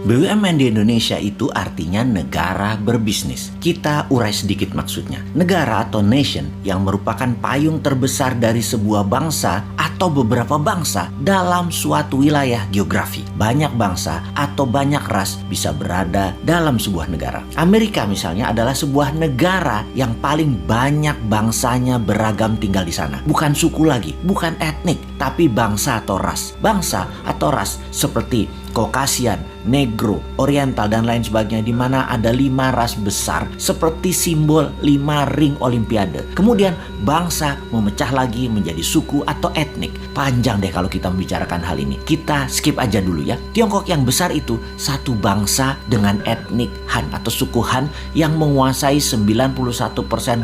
BUMN di Indonesia itu artinya negara berbisnis. Kita urai sedikit maksudnya. Negara atau nation yang merupakan payung terbesar dari sebuah bangsa atau beberapa bangsa dalam suatu wilayah geografi. Banyak bangsa atau banyak ras bisa berada dalam sebuah negara. Amerika misalnya adalah sebuah negara yang paling banyak bangsanya beragam tinggal di sana. Bukan suku lagi, bukan etnik, tapi bangsa atau ras. Bangsa atau ras seperti Caucasian, Negro, Oriental, dan lain sebagainya, di mana ada 5 ras besar seperti simbol 5 ring Olimpiade. Kemudian bangsa memecah lagi menjadi suku atau etnik. Panjang deh kalau kita membicarakan hal ini. Kita skip aja dulu ya. Tiongkok yang besar itu satu bangsa dengan etnik Han atau suku Han yang menguasai 91%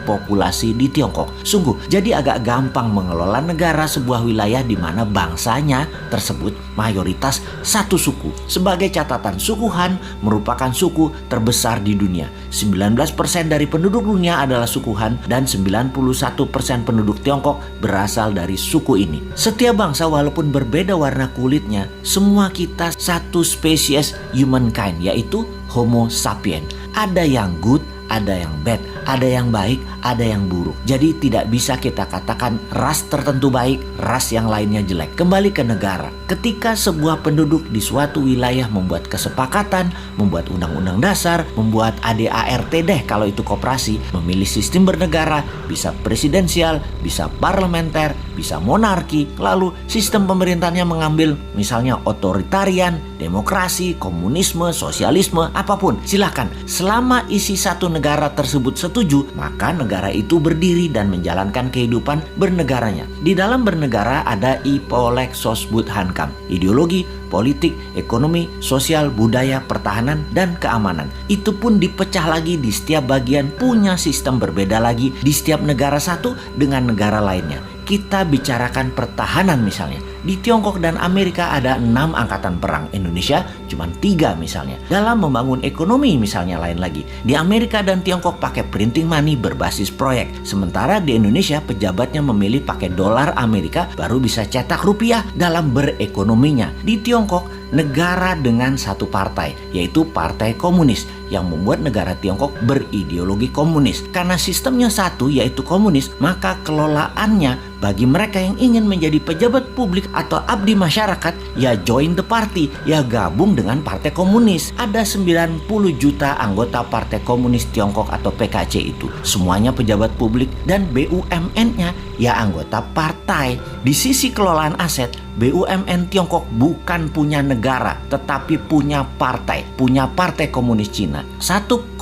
populasi di Tiongkok. Sungguh, jadi agak gampang mengelola negara sebuah wilayah di mana bangsanya tersebut mayoritas satu suku. Sebagai catatan, suku Han merupakan suku terbesar di dunia. 19% dari penduduk dunia adalah suku Han dan 91% penduduk Tiongkok berasal dari suku ini. Setiap bangsa walaupun berbeda warna kulitnya, semua kita satu spesies humankind, yaitu Homo sapiens. Ada yang good, ada yang bad, ada yang baik, ada yang buruk. Jadi tidak bisa kita katakan ras tertentu baik, ras yang lainnya jelek. Kembali ke negara. Ketika sebuah penduduk di suatu wilayah membuat kesepakatan, membuat undang-undang dasar, membuat ADART deh kalau itu koperasi, memilih sistem bernegara, bisa presidensial, bisa parlementer, bisa monarki, lalu sistem pemerintahnya mengambil misalnya otoritarian, demokrasi, komunisme, sosialisme, apapun. Silahkan, selama isi satu negara tersebut setuju, maka negara itu berdiri dan menjalankan kehidupan bernegaranya. Di dalam bernegara ada Ipolek Sosbud Hankam, ideologi, politik, ekonomi, sosial, budaya, pertahanan, dan keamanan. Itu pun dipecah lagi di setiap bagian, punya sistem berbeda lagi di setiap negara satu dengan negara lainnya. Kita bicarakan pertahanan misalnya. Di Tiongkok dan Amerika ada 6 angkatan perang. Indonesia cuma 3 misalnya. Dalam membangun ekonomi misalnya lain lagi. Di Amerika dan Tiongkok pakai printing money berbasis proyek. Sementara di Indonesia pejabatnya memilih pakai dolar Amerika baru bisa cetak rupiah dalam berekonominya. Di Tiongkok negara dengan satu partai, yaitu Partai Komunis, yang membuat negara Tiongkok berideologi komunis. Karena sistemnya satu, yaitu komunis, maka kelolaannya bagi mereka yang ingin menjadi pejabat publik atau abdi masyarakat, ya join the party, ya gabung dengan Partai Komunis. Ada 90 juta anggota Partai Komunis Tiongkok atau PKC itu. Semuanya pejabat publik dan BUMN-nya ya anggota partai. Di sisi kelolaan aset, BUMN Tiongkok bukan punya negara, tetapi punya partai Komunis Cina. 1,5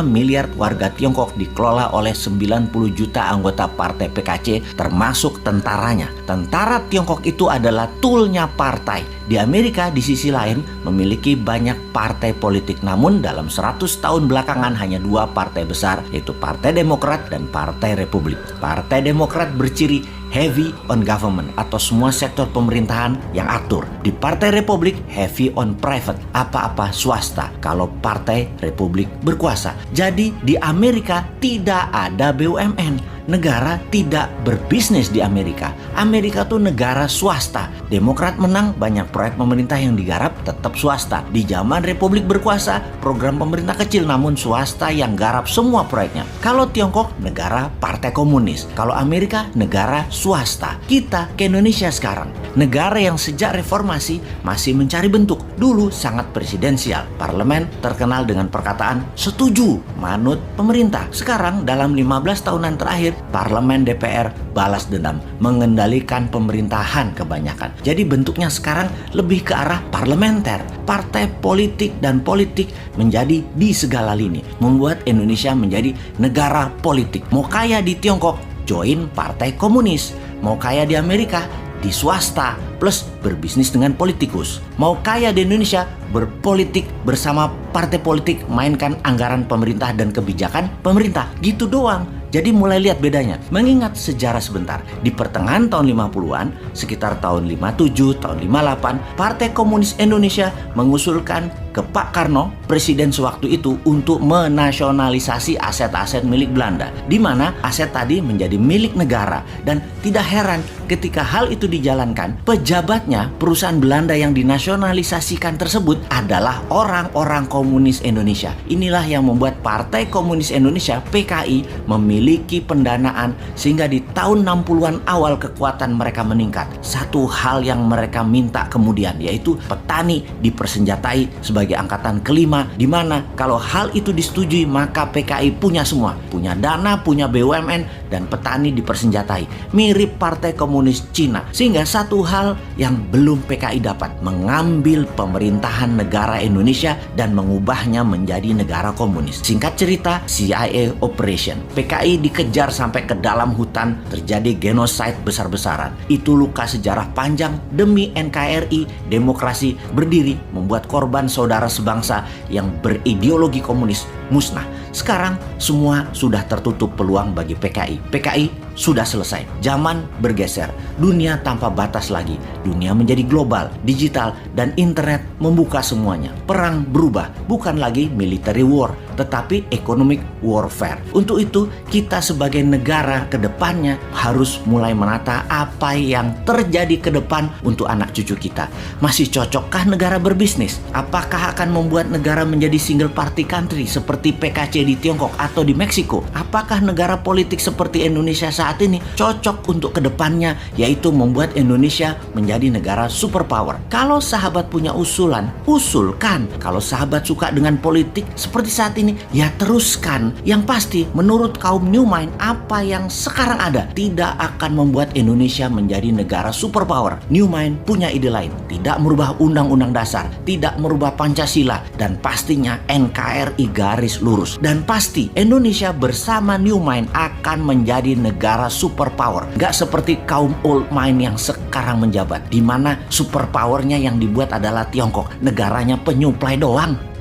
miliar warga Tiongkok dikelola oleh 90 juta anggota partai PKC, termasuk tentaranya. Tentara Tiongkok itu adalah toolnya partai. Di Amerika di sisi lain memiliki banyak partai politik, namun dalam 100 tahun belakangan hanya 2 partai besar, yaitu Partai Demokrat dan Partai Republik. Partai Demokrat berciri heavy on government atau semua sektor pemerintahan yang atur. Di Partai Republik heavy on private, apa-apa swasta kalau Partai Republik berkuasa. Jadi di Amerika tidak ada BUMN. Negara tidak berbisnis di Amerika. Amerika tuh negara swasta. Demokrat menang, banyak proyek pemerintah yang digarap tetap swasta. Di zaman Republik berkuasa, program pemerintah kecil namun swasta yang garap semua proyeknya. Kalau Tiongkok, negara Partai Komunis. Kalau Amerika, negara swasta. Kita ke Indonesia sekarang, negara yang sejak reformasi masih mencari bentuk. Dulu sangat presidensial. Parlemen terkenal dengan perkataan setuju, manut pemerintah. Sekarang dalam 15 tahunan terakhir, Parlemen DPR balas dendam, mengendalikan pemerintahan kebanyakan. Jadi bentuknya sekarang lebih ke arah parlementer. Partai politik dan politik menjadi di segala lini, membuat Indonesia menjadi negara politik. Mau kaya di Tiongkok, join Partai Komunis. Mau kaya di Amerika, di swasta plus berbisnis dengan politikus. Mau kaya di Indonesia, berpolitik bersama partai politik, mainkan anggaran pemerintah dan kebijakan pemerintah. Gitu doang. Jadi mulai lihat bedanya. Mengingat sejarah sebentar, di pertengahan tahun 50-an, sekitar tahun 57, tahun 58, Partai Komunis Indonesia mengusulkan ke Pak Karno, presiden sewaktu itu, untuk menasionalisasi aset-aset milik Belanda, di mana aset tadi menjadi milik negara. Dan tidak heran ketika hal itu dijalankan, pejabatnya perusahaan Belanda yang dinasionalisasikan tersebut adalah orang-orang komunis Indonesia. Inilah yang membuat Partai Komunis Indonesia PKI memiliki pendanaan sehingga di tahun 60-an awal kekuatan mereka meningkat. Satu hal yang mereka minta kemudian yaitu petani dipersenjatai sebagai angkatan kelima, di mana kalau hal itu disetujui maka PKI punya semua, punya dana, punya BUMN, dan petani dipersenjatai. Mirip Partai Komunis Cina. Sehingga satu hal yang belum PKI dapat, mengambil pemerintahan negara Indonesia dan mengubahnya menjadi negara komunis. Singkat cerita, CIA Operation. PKI dikejar sampai ke dalam hutan, terjadi genocide besar-besaran. Itu luka sejarah panjang demi NKRI, demokrasi berdiri, membuat korban saudara sebangsa yang berideologi komunis musnah. Sekarang semua sudah tertutup peluang bagi PKI. PKI sudah selesai. Zaman bergeser. Dunia tanpa batas lagi. Dunia menjadi global, digital, dan internet membuka semuanya. Perang berubah. Bukan lagi military war, tetapi economic warfare. Untuk itu, kita sebagai negara ke depannya harus mulai menata apa yang terjadi ke depan untuk anak cucu kita. Masih cocokkah negara berbisnis? Apakah akan membuat negara menjadi single party country seperti PKC di Tiongkok atau di Meksiko? Apakah negara politik seperti Indonesia saat ini cocok untuk kedepannya, yaitu membuat Indonesia menjadi negara superpower? Kalau sahabat punya usulan, usulkan. Kalau sahabat suka dengan politik seperti saat ini, ya teruskan. Yang pasti, menurut kaum New Mind, apa yang sekarang ada tidak akan membuat Indonesia menjadi negara superpower. New Mind punya ide lain, tidak merubah undang-undang dasar, tidak merubah Pancasila, dan pastinya NKRI garis lurus. Dan pasti Indonesia bersama New Mind akan menjadi negara superpower. Gak seperti kaum Old Mind yang sekarang menjabat, di mana superpowernya yang dibuat adalah Tiongkok. Negaranya penyuplai doang.